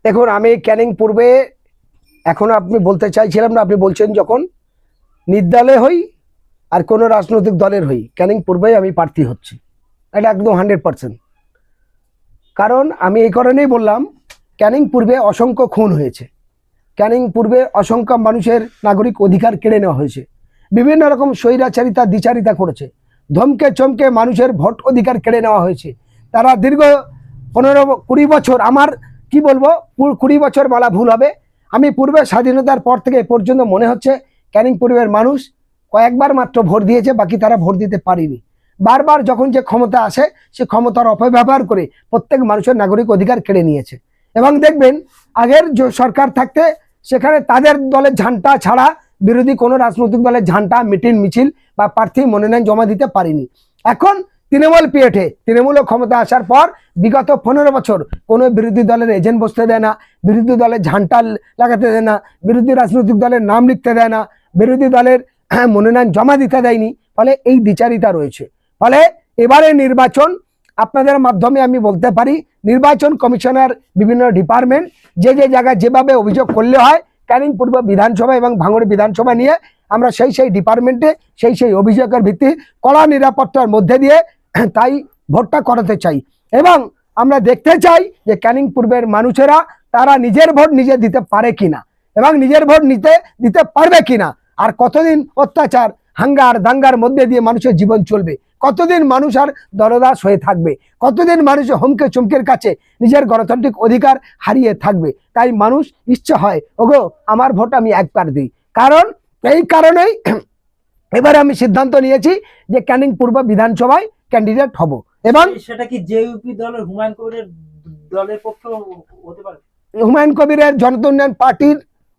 দেখুন, আমি ক্যানিং পূর্বে এখন আপনি বলতে চাইছিলাম না, আপনি বলছেন যখন নির্দলে হই আর কোনো রাজনৈতিক দলের হই, ক্যানিং পূর্বেই আমি প্রার্থী হচ্ছি, এটা একদম 100%। কারণ আমি এই কারণেই বললাম, ক্যানিং পূর্বে অসংখ্য খুন হয়েছে, ক্যানিং পূর্বে অসংখ্য মানুষের নাগরিক অধিকার কেড়ে নেওয়া হয়েছে, বিভিন্ন রকম স্বৈরাচারিতা দ্বিচারিতা করেছে, ধমকে চমকে মানুষের ভোট অধিকার কেড়ে নেওয়া হয়েছে। তারা দীর্ঘ 15-20 বছর, আমার কি বলবো, 20 বছর বলা ভুল হবে, আমি পূর্বে স্বাধীনতার পর থেকে পর্যন্ত মনে হচ্ছে ক্যানিং পূর্বের মানুষ কয়েকবার মাত্র ভোট দিয়েছে, বাকি তারা ভোট দিতে পারেনি। বারবার যখন যে ক্ষমতা আসে, সে ক্ষমতার অপব্যবহার করে প্রত্যেক মানুষের নাগরিক অধিকার কেড়ে নিয়েছে। এবং দেখবেন, আগের যে সরকার থাকতে সেখানে তাদের দলের ঝান্ডা ছাড়া বিরোধী কোনো রাজনৈতিক দলের ঝান্ডা, মিটিং, মিছিল বা প্রার্থী মনোনয়ন জমা দিতে পারেনি। এখন তৃণমূল পিএঠে, তৃণমূল ক্ষমতা আসার পর বিগত 15 বছর কোনো বিরোধী দলের এজেন্ট বসতে দেয় না, বিরোধী দলের ঝান্ডা লাগাতে দেয় না, বিরোধী রাজনৈতিক দলের নাম লিখতে দেয় না, বিরোধী দলের মনোনয়ন জমা দিতে দেয়নি। ফলে এই দ্বিচারিতা রয়েছে। ফলে এবারে নির্বাচন, আপনাদের মাধ্যমে আমি বলতে পারি, নির্বাচন কমিশনার বিভিন্ন ডিপার্টমেন্ট যে যে জায়গায় যেভাবে অভিযোগ করলে হয়, ক্যানিং পূর্ব বিধানসভা এবং ভাঙড় বিধানসভা নিয়ে আমরা সেই ডিপার্টমেন্টে সেই অভিযোগের ভিত্তি কড়া নিরাপত্তার মধ্যে দিয়ে তাই ভোটটা করাতে চাই। এবং আমরা দেখতে চাই যে ক্যানিং পূর্বের মানুষেরা তারা নিজের ভোট নিজে দিতে পারে কিনা এবং নিজের ভোট দিতে পারবে কিনা। আর কতদিন অত্যাচার, হাঙ্গার দাঙ্গার মধ্যে দিয়ে মানুষের জীবন চলবে, কতদিন মানুষ আর দরদাস হয়ে থাকবে, কতদিন মানুষ হুমকে চমকের কাছে নিজের গণতান্ত্রিক অধিকার হারিয়ে থাকবে। তাই মানুষ ইচ্ছা হয়, ওগো আমার ভোট আমি একবার দিই। কারণ এই কারণেই এবারে আমি সিদ্ধান্ত নিয়েছি যে ক্যানিং পূর্ব বিধানসভায় ক্যান্ডিডেট হব। এবং সেটা কি জেইউপি দলের হুমায়ুন কবিরের দলের পক্ষে হতে পারে? হুমায়ুন কবিরের জনতা উন্নয়ন পার্টির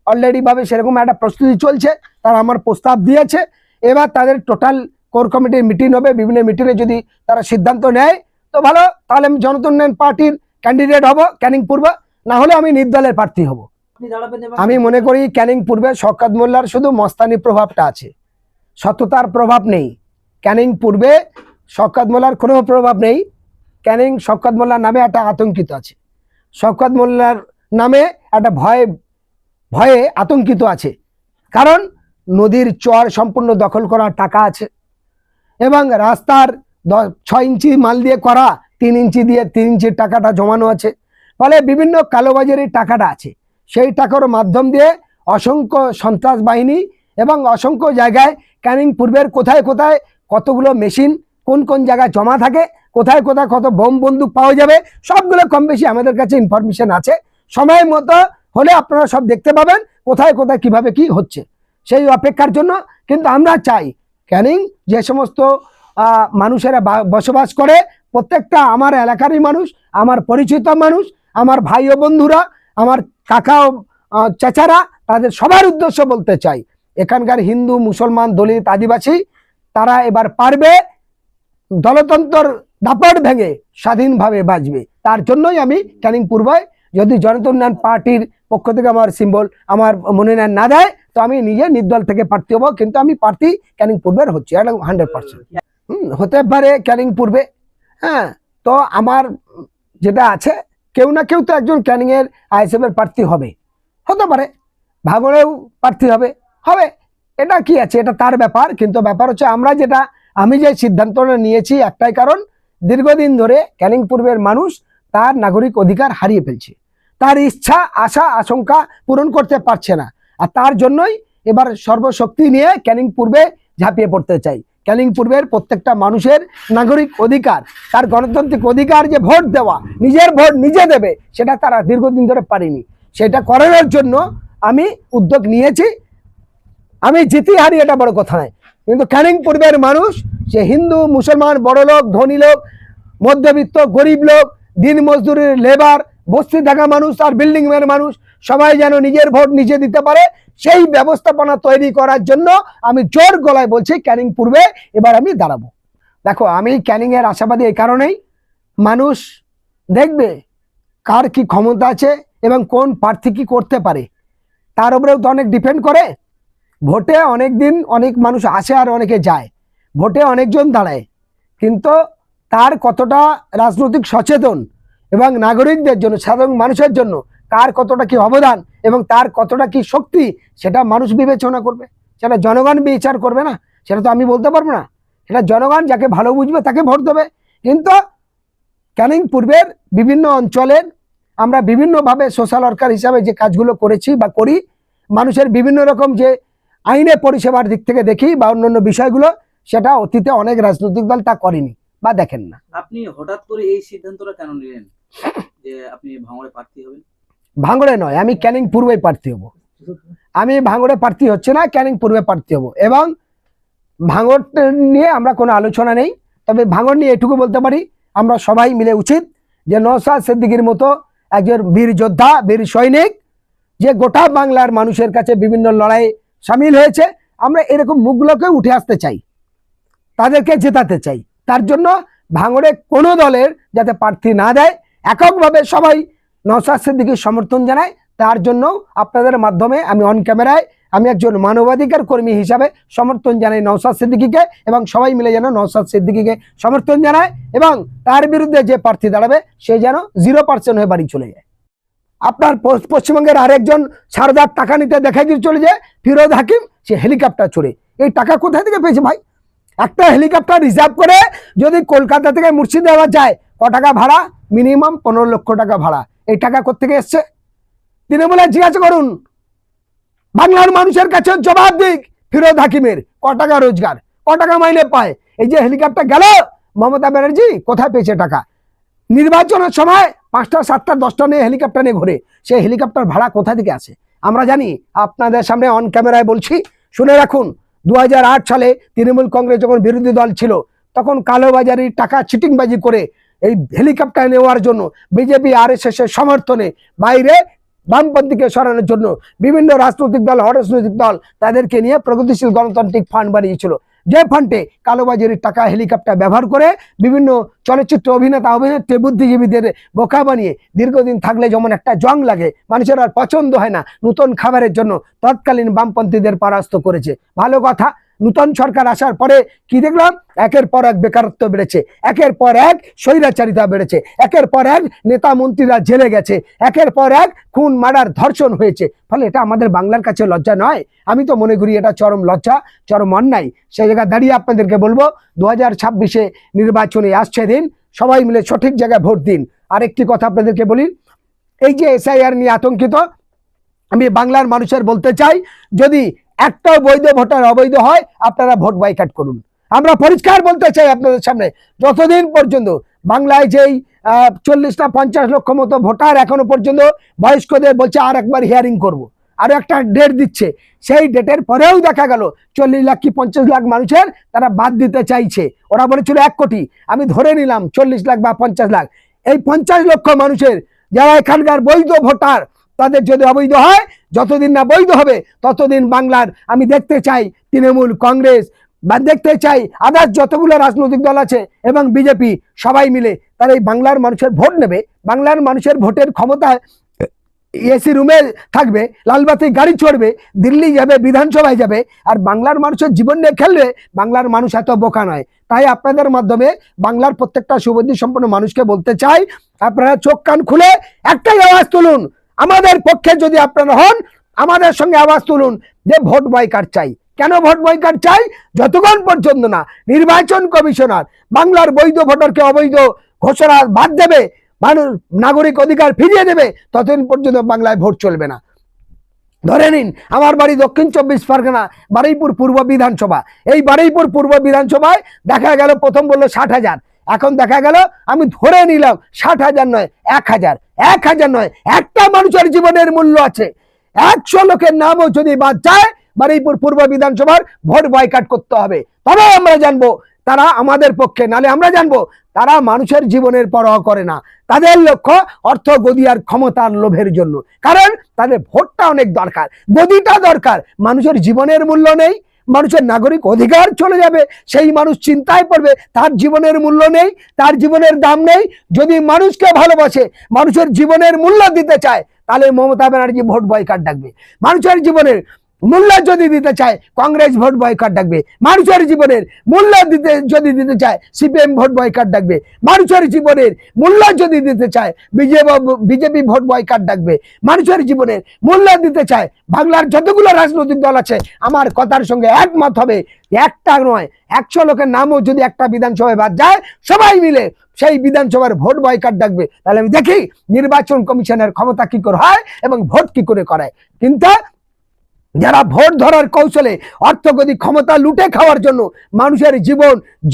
অলরেডি ভাবে সেরকম একটা প্রস্তুতি চলছে, তারা আমার প্রস্তাব দিয়েছে। এবার তাদের টোটাল কোর কমিটির মিটিং হবে, বিভিন্ন মিটিংয়ে যদি তারা সিদ্ধান্ত নেয় তো ভালো, তাহলে আমি জনতা উন্নয়ন পার্টির ক্যান্ডিডেট হব ক্যানিং পূর্ব, না হলে আমি নির্দলের প্রার্থী হব। আমি মনে করি ক্যানিং পূর্বে শওকত মোল্লার শুধু মস্তানি প্রভাবটা আছে, সততার প্রভাব নেই। ক্যানিং পূর্বে শওকত মোল্লার কোনো প্রভাব নেই। ক্যানিং শওকত মোল্লার নামে একটা আতঙ্কিত আছে, শওকত মোল্লার নামে একটা ভয়ে আতঙ্কিত আছে। কারণ নদীর চর সম্পূর্ণ দখল করার টাকা আছে এবং রাস্তার 6 ইঞ্চি মাল দিয়ে করা 3 ইঞ্চি দিয়ে 3 ইঞ্চির টাকাটা জমানো আছে। ফলে বিভিন্ন কালোবাজারির টাকাটা আছে, সেই টাকার মাধ্যম দিয়ে অসংখ্য সন্ত্রাস বাহিনী এবং অসংখ্য জায়গায় ক্যানিং পূর্বের কোথায় কোথায় কতগুলো মেশিন কোন কোন জায়গায় জমা থাকে, কোথায় কোথায় কত বোম বন্দুক পাওয়া যাবে, সবগুলো কম বেশি আমাদের কাছে ইনফরমেশন আছে। সময় মতো হলে আপনারা সব দেখতে পাবেন কোথায় কোথায় কিভাবে কি হচ্ছে, সেই অপেক্ষার জন্য। কিন্তু আমরা চাই ক্যানিং যে সমস্ত মানুষেরা বসবাস করে, প্রত্যেকটা আমার এলাকারই মানুষ, আমার পরিচিত মানুষ, আমার ভাই ও বন্ধুরা, আমার কাকা ও চাচারা, তাদের সবার উদ্দেশ্য বলতে চাই, এখানকার হিন্দু, মুসলমান, দলিত, আদিবাসী তারা এবার পারবে দলতন্ত্র দাপট ভেঙে স্বাধীনভাবে বাঁচবে। তার জন্যই আমি ক্যানিং পূর্বায়, যদি জনতা উন্নয়ন পার্টির পক্ষ থেকে আমার সিম্বল আমার মনোনয়ন না দেয় তো আমি নিজে নির্দল থেকে প্রার্থী হবো। কিন্তু আমি প্রার্থী ক্যানিং পূর্বের হচ্ছে 100%। হতে পারে ক্যানিং পূর্বে, হ্যাঁ, তো আমার যেটা আছে, কেউ না কেউ তো একজন ক্যানিং এর আইএসএফ এর প্রার্থী হবে, হতে পারে ভাঙড়েও প্রার্থী হবে, এটা কি আছে, এটা তার ব্যাপার। কিন্তু ব্যাপার হচ্ছে আমি যে সিদ্ধান্তটা নিয়েছি একটাই কারণ, দীর্ঘদিন ধরে ক্যানিং পূর্বের মানুষ তার নাগরিক অধিকার হারিয়ে ফেলছে, তার ইচ্ছা আশা আশঙ্কা পূরণ করতে পারছে না। আর তার জন্যই এবার সর্বশক্তি নিয়ে ক্যানিং পূর্বে ঝাঁপিয়ে পড়তে চাই। ক্যানিং পূর্বের প্রত্যেকটা মানুষের নাগরিক অধিকার, তার গণতান্ত্রিক অধিকার যে ভোট দেওয়া, নিজের ভোট নিজে দেবে, সেটা তারা দীর্ঘদিন ধরে পারেনি। সেটা করানোর জন্য আমি উদ্যোগ নিয়েছি। আমি জিতি হারি এটা বড় কথা নয়, কিন্তু ক্যানিং পূর্বের মানুষ, সে হিন্দু, মুসলমান, বড় লোক, ধনী লোক, মধ্যবিত্ত, গরিব লোক, দিন মজদুরের লেবার, বস্তি থাকা মানুষ আর বিল্ডিং এর মানুষ, সবাই যেন নিজের ভোট নিজে দিতে পারে, সেই ব্যবস্থাপনা তৈরি করার জন্য আমি জোর গলায় বলছি ক্যানিং পূর্বে এবার আমি দাঁড়াবো। দেখো, আমি ক্যানিং এর আশাবাদী এই কারণেই, মানুষ দেখবে কার কি ক্ষমতা আছে এবং কোন প্রার্থী কি করতে পারে, তার উপরেও তো অনেক ডিপেন্ড করে। ভোটে অনেক দিন অনেক মানুষ আসে আর অনেকে যায়, ভোটে অনেকজন দাঁড়ায়, কিন্তু তার কতটা রাজনৈতিক সচেতন এবং নাগরিকদের জন্য, সাধারণ মানুষের জন্য কার কতটা কি অবদান এবং তার কতটা কি শক্তি, সেটা মানুষ বিবেচনা করবে, সেটা জনগণ বিচার করবে না, সেটা তো আমি বলতে পারবো না। সেটা জনগণ যাকে ভালো বুঝবে তাকে ভোট দেবে। কিন্তু ক্যানিং পূর্বের বিভিন্ন অঞ্চলের আমরা বিভিন্নভাবে সোশ্যাল ওয়ার্কার হিসাবে যে কাজগুলো করেছি বা করি, মানুষের বিভিন্ন রকম যে আইনে পরিষেবার দিক থেকে দেখি বা অন্যান্য বিষয়গুলো, সেটা অতীতে অনেক রাজনৈতিক দল তা করেনি বা দেখেন না। আপনি হঠাৎ করে এই সিদ্ধান্তটা কেন নিলেন যে আপনি ভাঙড়ে প্রার্থী হবেন? ভাঙড়ে নয়, আমি ক্যানিং পূর্বে প্রার্থী হব। আমি ভাঙড়ে প্রার্থী হচ্ছে না, ক্যানিং পূর্বে প্রার্থী হব। এবং ভাঙড় নিয়ে আমরা কোনো আলোচনা নেই, তবে ভাঙড় নিয়ে এটুকু বলতে পারি, আমরা সবাই মিলে উচিত যে নওশাদ সিদ্দিকীর মতো একজন বীর যোদ্ধা, বীর সৈনিক, যে গোটা বাংলার মানুষের কাছে বিভিন্ন লড়াই সামিল হয়েছে, আমরা এরকম মুখগুলোকে উঠে আসতে চাই, তাদেরকে জেতাতে চাই। তার জন্য ভাঙড়ে কোনো দলের যাতে প্রার্থী না দেয়, এককভাবে সবাই নওশাদ সিদ্দিকীর সমর্থন জানায়। তার জন্য আপনাদের মাধ্যমে আমি অন ক্যামেরায় আমি একজন মানবাধিকার কর্মী হিসাবে সমর্থন জানাই নওশাদ সিদ্দিকীকে, এবং সবাই মিলে যেন নওশাদ সিদ্দিকীকে সমর্থন জানায় এবং তার বিরুদ্ধে যে প্রার্থী দাঁড়াবে সে যেন 0% হয়ে বাড়ি চলে যায়। আপনার পশ্চিমবঙ্গের আরেকজন সারদার টাকা নিতে দেখা গিয়ে চলে যায় ফিরোজ হাকিম, সে হেলিকপ্টার চড়ে। এই টাকা কোথায় থেকে পেয়েছে ভাই? একটা হেলিকপ্টার রিজার্ভ করে যদি কলকাতা থেকে মুর্শিদাবাদ যায়, ক টাকা ভাড়া? মিনিমাম 15 লক্ষ টাকা ভাড়া। এই টাকা কোত্থেকে এসছে? তৃণমূলে জিজ্ঞাসা করুন, বাংলার মানুষের কাছে জবাব দিক ফিরোজ হাকিমের ক টাকা রোজগার, ক টাকা মাইনে পায়। এই যে হেলিকপ্টার গেল, মমতা ব্যানার্জি কোথায় পেয়েছে টাকা? নির্বাচনের সময় 5টা 7টা 10টা নিয়ে হেলিকপ্টার নিয়ে ঘুরে, সেই হেলিকপ্টার ভাড়া কোথা থেকে আসে আমরা জানি। আপনাদের সামনে অন ক্যামেরায় বলছি, শুনে রাখুন। 2008 সালে তৃণমূল কংগ্রেস যখন বিরোধী দল ছিল, তখন কালোবাজারি টাকা চিটিংবাজি করে এই হেলিকপ্টার নেওয়ার জন্য বিজেপি RSS এর সমর্থনে বাইরে বামপন্থীকে সরানোর জন্য বিভিন্ন রাজনৈতিক দল, অরাজনৈতিক দল তাদেরকে নিয়ে প্রগতিশীল গণতান্ত্রিক ফান্ড বানিয়েছিল, যে ফান্ডে কালোবাজারির টাকা হেলিকপ্টার ব্যবহার করে বিভিন্ন চলচ্চিত্র অভিনেতা অভিনেত্রী বুদ্ধিজীবীদের বোকা বানিয়ে দীর্ঘদিন থাকলে যেমন একটা জং লাগে, মানুষের আর পছন্দ হয় না, নতুন খাবারের জন্য তৎকালীন বামপন্থীদের পরাস্ত করেছে। ভালো কথা, নূতন সরকার আসার পরে কি দেখলাম? একের পর এক বেকারত্ব বেড়েছে, একের পর এক স্বৈরাচারিতা বেড়েছে, একের পর এক নেতা মন্ত্রীরা জেলে গেছে, একের পর এক খুন মার্ডার ধর্ষণ হয়েছে। ফলে এটা আমাদের বাংলার কাছে লজ্জা নয়? আমি তো মনে করি এটা চরম লজ্জা, চরম অন্যায়। সেই জায়গায় দাঁড়িয়ে আপনাদেরকে বলবো, 2026-এ নির্বাচনে আসছে দিন, সবাই মিলে সঠিক জায়গায় ভোট দিন। আরেকটি কথা আপনাদেরকে বলি, এই যে SIR নিয়ে আতঙ্কিত, আমি বাংলার মানুষের বলতে চাই, যদি একটাও বৈধ ভোটার অবৈধ হয়, আপনারা ভোট বয়কট করুন। আমরা পরিষ্কার বলতে চাই আপনাদের সামনে, যতদিন পর্যন্ত বাংলায় যেই 40 না 50 লক্ষ মতো ভোটার এখনো পর্যন্ত বয়স্কদের বলছে আর একবার হিয়ারিং করব, আরো একটা ডেট দিচ্ছে, সেই ডেটের পরেও দেখা গেল 40 লাখ কি 50 লাখ মানুষের তারা বাদ দিতে চাইছে। ওরা বলেছিল 1 কোটি, আমি ধরে নিলাম 40 লাখ বা 50 লাখ। এই 50 লক্ষ মানুষের যারা এখানকার বৈধ ভোটার, তাদের যদি অবৈধ হয়, যতদিন না বৈধ হবে ততদিন বাংলার আমি দেখতে চাই তৃণমূল কংগ্রেস বা দেখতে চাই আদার্স যতগুলো রাজনৈতিক দল আছে এবং বিজেপি সবাই মিলে তারা এই বাংলার মানুষের ভোট নেবে। বাংলার মানুষের ভোটের ক্ষমতায় এসি রুমে থাকবে, লালবাতি গাড়ি চড়বে, দিল্লি যাবে, বিধানসভায় যাবে, আর বাংলার মানুষের জীবন নিয়ে খেলবে। বাংলার মানুষ এত বোকা নয়। তাই আপনাদের মাধ্যমে বাংলার প্রত্যেকটা সুবুদ্ধি সম্পন্ন মানুষকে বলতে চাই, আপনারা চোখ কান খুলে একটাই আওয়াজ তুলুন, আমাদের পক্ষে যদি আপনারা হন, আমাদের সঙ্গে আওয়াজ তুলুন যে ভোট বয়কট চাই। কেন ভোট বয়কট চাই? যতক্ষণ পর্যন্ত না নির্বাচন কমিশনার বাংলার বৈধ ভোটারকে অবৈধ ঘোষণা বাদ দেবে, মানুষ নাগরিক অধিকার ফিরিয়ে দেবে, ততদিন পর্যন্ত বাংলায় ভোট চলবে না। ধরে নিন আমার বাড়ি দক্ষিণ 24 পরগনা, বারুইপুর পূর্ব বিধানসভা। এই বারুইপুর পূর্ব বিধানসভায় দেখা গেল প্রথম বললো 60,000, এখন দেখা গেল, আমি ধরে নিলাম 60,000 নয় 1,000, 1,000 নয়, একটা মানুষের জীবনের মূল্য আছে। 100 লোকের নামও যদি বাদ যায়, বারুইপুর পূর্ব বিধানসভার ভোট বয়কট করতে হবে। তবে আমরা জানবো তারা আমাদের পক্ষে, নালে আমরা জানবো তারা মানুষের জীবনের পরোয়া করে না। তাদের লক্ষ্য অর্থ, গদি আর ক্ষমতার লোভের জন্য। কারণ তাদের ভোটটা অনেক দরকার, গদিটা দরকার, মানুষের জীবনের মূল্য নেই, মানুষের নাগরিক অধিকার চলে যাবে, সেই মানুষ চিন্তায় পড়বে, তার জীবনের মূল্য নেই, তার জীবনের দাম নেই। যদি মানুষকে ভালোবাসে, মানুষের জীবনের মূল্য দিতে চায়, তাহলে মমতা ব্যানার্জি ভোট বয়কট ডাকবে। মানুষের জীবনের মূল্য যদি দিতে চায় কংগ্রেস ভোট বয়কট ডাকবে, মানুষের জীবনের মূল্য যদি দিতে চায় সিপিএম ভোট বয়কট ডাকবে, মানুষের জীবনের মূল্য যদি দিতে চায় বিজেপি ভোট বয়কট ডাকবে, মানুষের জীবনের মূল্য দিতে চায় বাংলার যতগুলো রাজনৈতিক দল আছে আমার কথার সঙ্গে একমত হবে। একটা নয় 100 লোকের নামও যদি একটা বিধানসভায় বাদ যায় সবাই মিলে সেই বিধানসভার ভোট বয়কট ডাকবে। তাহলে আমি দেখি নির্বাচন কমিশনের ক্ষমতা কি করে হয় এবং ভোট কি করে করায়। কিন্তু যারা ভোট ধরার কৌশলে অর্থগতি ক্ষমতা লুটে খাওয়ার জন্য মানুষের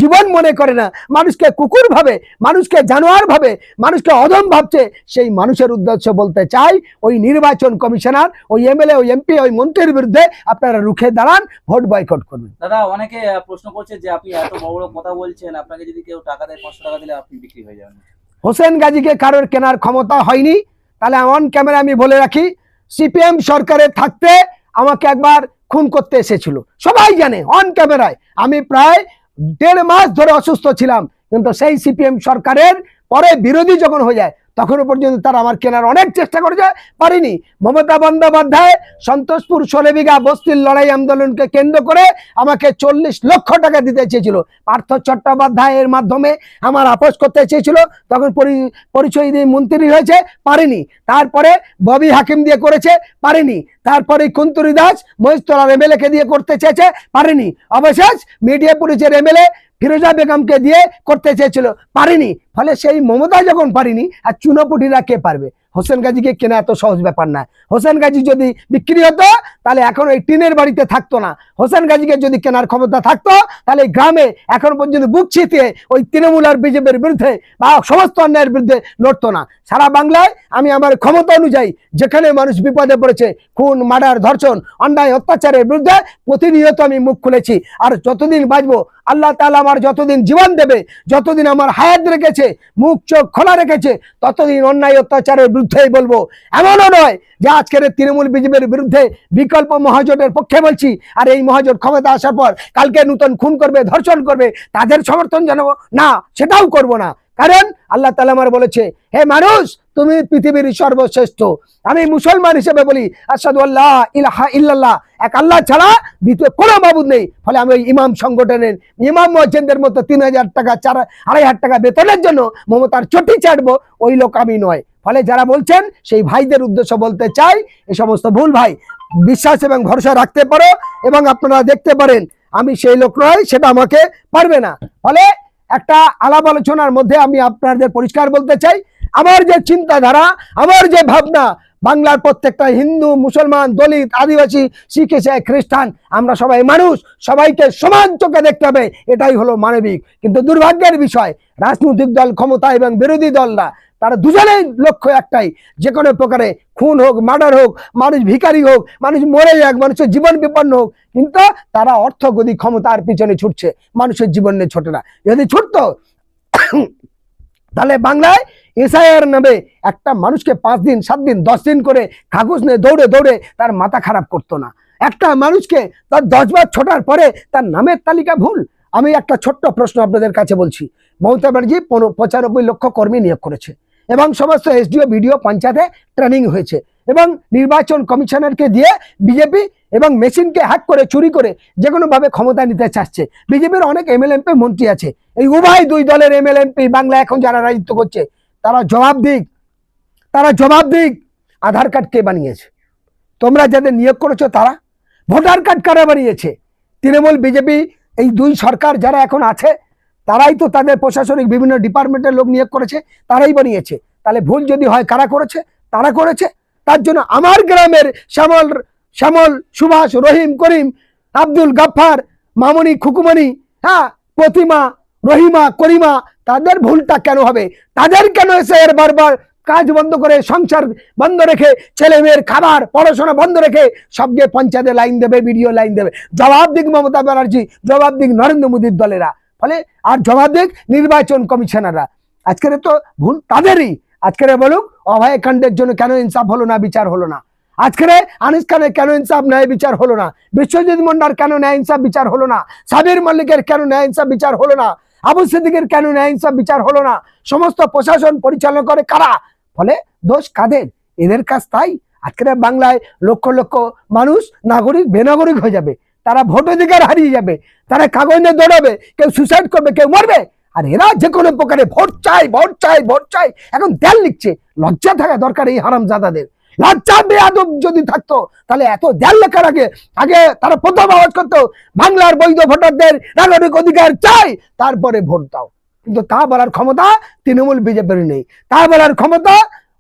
জীবন মনে করে না, মানুষকে কুকুর ভাবে, মানুষকে জানোয়ার ভাবে, মানুষকে অধম ভাবছে, সেই মানুষের উদ্দেশ্য বলতে চাই ওই নির্বাচন কমিশনার, ওই এমএলএ, ওই এমপি, ওই মন্ত্রীর বিরুদ্ধে আপনারা রুখে দাঁড়ান, ভোট বয়কট করবেন। দাদা অনেকে প্রশ্ন করছে যে আপনি এত বড় বড় কথা বলছেন, আপনাকে যদি কেউ টাকা দেয় 500 টাকা দিলে আপনি বিক্রি হয়ে যাবেন। হোসেন গাজীকে কারোর কেনার ক্ষমতা হয়নি। তাহলে অন ক্যামেরা আমি বলে রাখি, সিপিএম সরকারে থাকতে আমাকে একবার খুন করতে এসেছিল, সবাই জানে অন ক্যামেরায়। আমি প্রায় 1.5 মাস ধরে অসুস্থ ছিলাম, কিন্তু সেই সিপিএম সরকারের পরে বিরোধী যখন হয়ে যায় তখনও পর্যন্ত তারা আমার কেনার অনেক চেষ্টা করেছে, পারিনি। মমতা বন্দ্যোপাধ্যায় সন্তোষপুর 16 বিঘা বস্তির লড়াই আন্দোলনকে কেন্দ্র করে আমাকে 40 লক্ষ টাকা দিতে চেয়েছিল। পার্থ চট্টোপাধ্যায়ের মাধ্যমে আমার আপোষ করতে চেয়েছিল, তখন পরিচয় দিয়ে মন্ত্রী হয়েছে, পারেনি। তারপরে ববি হাকিম দিয়ে করেছে, পারেনি। তারপরে কুন্তরী দাস মহেশতলার এমএলএ কে দিয়ে করতে চেয়েছে, পারেনি। অবশেষ মিডিয়া পুলিশের এমএলএ ফিরোজা বেগমকে দিয়ে করতে চেয়েছিল, পারেনি। ফলে সেই মমতা যখন পারিনি, আর চুনোপুটিরা কে পারবে? হোসেন গাজীকে কেনা এত সহজ ব্যাপার না। হোসেন গাজী যদি বিক্রি হতো তাহলে এখন ওই টিনের বাড়িতে থাকতো না। হোসেন গাজীকে যদি কেনার ক্ষমতা থাকতো তাহলে গ্রামে এখন পর্যন্ত বুক ছিটিয়ে ওই তৃণমূল আর বিজেপির বিরুদ্ধে বা সমস্ত অন্যায়ের বিরুদ্ধে লড়তো না। সারা বাংলায় আমি আমার ক্ষমতা অনুযায়ী যেখানে মানুষ বিপদে পড়েছে, খুন, মার্ডার, ধর্ষণ, অন্যায়, অত্যাচারের বিরুদ্ধে প্রতিনিয়ত আমি মুখ খুলেছি। আর যতদিন বাঁচবো, আল্লাহ তাআলা আমার যতদিন জীবন দেবে, যতদিন আমার হায়াত রেখেছে, মুখ চোখ খোলা রেখেছে, ততদিন অন্যায় অত্যাচারের বিরুদ্ধেই বলবো। এমনও নয় যে আজকের তৃণমূল বিজেপির বিরুদ্ধে বিকল্প মহাজোটের পক্ষে বলছি, আর এই মহাজোট ক্ষমতা আসার পর কালকে নতুন খুন করবে, ধর্ষণ করবে, তাদের সমর্থন জানাবো না, সেটাও করব না। কারণ আল্লাহ তাআলা আমার বলেছে, হে মানুষ তুমি পৃথিবীর সর্বশ্রেষ্ঠ। আমি মুসলমান হিসেবে বলি আশহাদু আল্লা ইলাহা ইল্লাল্লাহ, এক আল্লাহ ছাড়া দ্বিতীয় কোনো মাবুদ নেই। ফলে আমি ওই ইমাম সংগঠনের ইমাম মুয়াজ্জিনদের মতো 3000 টাকা 2500 টাকা বেতনের জন্য মমতার চটি চাটবো, ওই লোক আমি নয়। ফলে যারা বলছেন সেই ভাইদের উদ্দেশ্য বলতে চাই, এই সমস্ত ভুল ভাই, বিশ্বাস এবং ভরসা রাখতে পারো এবং আপনারা দেখতে পারেন আমি সেই লোক নয়, সেটা আমাকে পারবে না। ফলে একটা আলাপ আলোচনার মধ্যে আমি আপনাদের পরিষ্কার বলতে চাই, আমার যে চিন্তাধারা, আমার যে ভাবনা, বাংলার প্রত্যেকটা হিন্দু, মুসলমান, দলিত, আদিবাসী, শিখ, ইসাই, খ্রিস্টান, আমরা সবাই মানুষ, সবাইকে সমান চোখে দেখতে হবে, এটাই হলো মানবিক। কিন্তু দুর্ভাগ্যের বিষয়, রাজনৈতিক দল ক্ষমতা এবং বিরোধী দলরা তারা দুজনেই লক্ষ্য একটাই, যে কোনো প্রকারে খুন হোক, মার্ডার হোক, মানুষ ভিখারি হোক, মানুষ মরে যাক, মানুষের জীবন বিপন্ন হোক, কিন্তু তারা অর্থগতি ক্ষমতার পিছনে ছুটছে, মানুষের জীবন নিয়ে ছোটে না। যদি ছুটতো তাহলে বাংলায় এসআইআর নামে একটা মানুষকে 5 দিন, 7 দিন, 10 দিন করে কাগজ নিয়ে দৌড়ে দৌড়ে তার মাথা খারাপ করতো না। একটা মানুষকে তার 10 বার ছোটার পরে তার নামের তালিকা ভুল। আমি একটা ছোট্ট প্রশ্ন আপনাদের কাছে বলছি, মমতা ব্যানার্জি 95 লক্ষ কর্মী নিয়োগ করেছে এবং সমস্ত এসডিও, বিডিও, পঞ্চায়েতে ট্রেনিং হয়েছে এবং নির্বাচন কমিশনারকে দিয়ে বিজেপি এবং মেশিনকে হ্যাক করে, চুরি করে যে কোনো ভাবে ক্ষমতা নিতে চাচ্ছে। বিজেপির অনেক এমএলএ এমপি মন্ত্রী আছে, এই উভয় দুই দলের এমএলএ এমপি বাংলা এখন যারা রাজত্ব করছে তারা জবাব দিক, আধার কার্ড কে বানিয়েছে? তোমরা যাদের নিয়োগ করেছো তারা। ভোটার কার্ড কারা বানিয়েছে? তৃণমূল, বিজেপি, এই দুই সরকার যারা এখন আছে তারাই তো তাদের প্রশাসনিক বিভিন্ন ডিপার্টমেন্টের লোক নিয়োগ করেছে, তারাই বানিয়েছে। তাহলে ভুল যদি হয় কারা করেছে? তারা করেছে। তার জন্য আমার গ্রামের শ্যামল, সুভাষ, রহিম, করিম, আব্দুল গাফফার, মামনি, খুকুমনি, প্রতিমা, রহিমা, করিমা, তাদের ভুলটা কেন হবে? তাদের কেন এসে এর বারবার কাজ বন্ধ করে, সংসার বন্ধ রেখে, ছেলে মেয়ের খাবার, পড়াশোনা বন্ধ রেখে সবকে পঞ্চায়েতে লাইন দেবে, ভিডিও লাইন দেবে? জবাব দিক মমতা ব্যানার্জি, জবাব দিক নরেন্দ্র মোদীর দলেরা। ফলে আর জবাব দিক নির্বাচন কমিশনাররা। আজকের তো ভুল তাদেরই। আজকের বলুক অভয় কাণ্ডের জন্য কেন ইনসাফ হলো না, বিচার হলো না? আজকের আনিস খানের কেন ইনসাফ, ন্যায় বিচার হলো না? বিশ্বজিৎ মুন্ডার কেন ন্যায় ইনসাফ বিচার হলো না? সাবির মল্লিকের কেন ন্যায় ইনসাফ বিচার হলো না? আবু সিদ্দিকের কেন ন্যায় ইনসাফ বিচার হলো না? সমস্ত প্রশাসন পরিচালনা করে কারা? ফলে দোষ কাদের? এদের কাজ তাই। আজকের বাংলায় লক্ষ লক্ষ মানুষ নাগরিক বেনাগরিক হয়ে যাবে, তারা ভোটাধিকার হারিয়ে যাবে, তারা কাগজ নিয়ে দৌড়াবে, কেউ সুসাইড করবে, কেউ মরবে। আর এরা যে কোনো প্রকারে ভোট চাই ভোট চাই ভোট চাই, এখন দেয়াল লিখছে। লজ্জা থাকা দরকার এই হারামজাদাদের। লজ্জা বেয়াদব যদি থাকতো তাহলে এত দেয়াল লেখার আগে আগে তারা প্রথম আওয়াজ করতো বাংলার বৈধ ভোটারদের নাগরিক অধিকার চাই, তারপরে ভোট দাও। কিন্তু তা বলার ক্ষমতা তৃণমূল বিজেপির নেই, তা বলার ক্ষমতা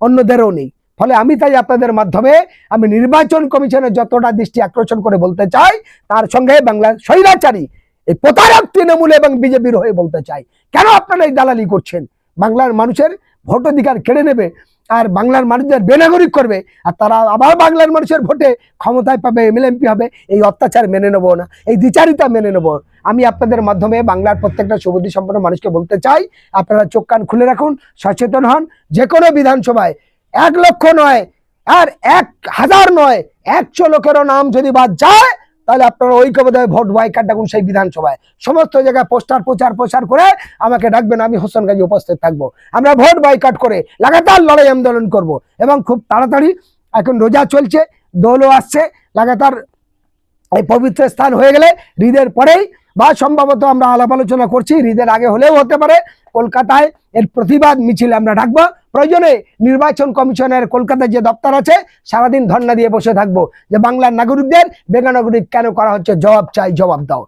অন্যদেরও নেই। ফলে আমি তাই আপনাদের মাধ্যমে আমি নির্বাচন কমিশনের যতটা দৃষ্টি আকর্ষণ করে বলতে চাই, তার সঙ্গে বাংলার স্বৈরাচারী এই প্রতারক তৃণমূল এবং বিজেপির হয়ে বলতে চাই, কেন আপনারা এই দালালি করছেন? বাংলার মানুষের ভোট অধিকার কেড়ে নেবে আর বাংলার মানুষদের বেনাগরিক করবে, আর তারা আবার বাংলার মানুষের ভোটে ক্ষমতায় পাবে, এমএলএমপি হবে। এই অত্যাচার মেনে নেবো না, এই দ্বিচারিতা মেনে নেবো। আমি আপনাদের মাধ্যমে বাংলার প্রত্যেকটা সুবুদ্ধি সম্পন্ন মানুষকে বলতে চাই, আপনারা চোখ কান খুলে রাখুন, সচেতন হন। যে কোনো বিধানসভায় 1 লক্ষ নয় আর 1000 নয়, 100 লোকেরও নাম যদি বাদ যায়, তাহলে আপনারা ঐক্যবদ্ধভাবে ভোট বয়কট ডাকুন। সেই বিধানসভায় সমস্ত জায়গায় পোস্টার প্রচার করে আমাকে ডাকবেন, আমি হোসেন গাজী উপস্থিত থাকবো। আমরা ভোট বয়কট করে লাগাতার লড়াই আন্দোলন করব এবং খুব তাড়াতাড়ি, এখন রোজা চলছে, দোলও আসছে, লাগাতার এই পবিত্র স্থান হয়ে গেলে ঈদের পরেই বা সম্ভবত আমরা আলাপ আলোচনা করছি, ঈদের আগে হলেও হতে পারে, কলকাতায় এর প্রতিবাদ মিছিল আমরা ডাকবো। প্রয়োজনে নির্বাচন কমিশনের কলকাতায় যে দপ্তর আছে সারাদিন ধর্ণা দিয়ে বসে থাকবো যে বাংলার নাগরিকদের বেনাগরিক কেন করা হচ্ছে, জবাব চাই, জবাব দাও।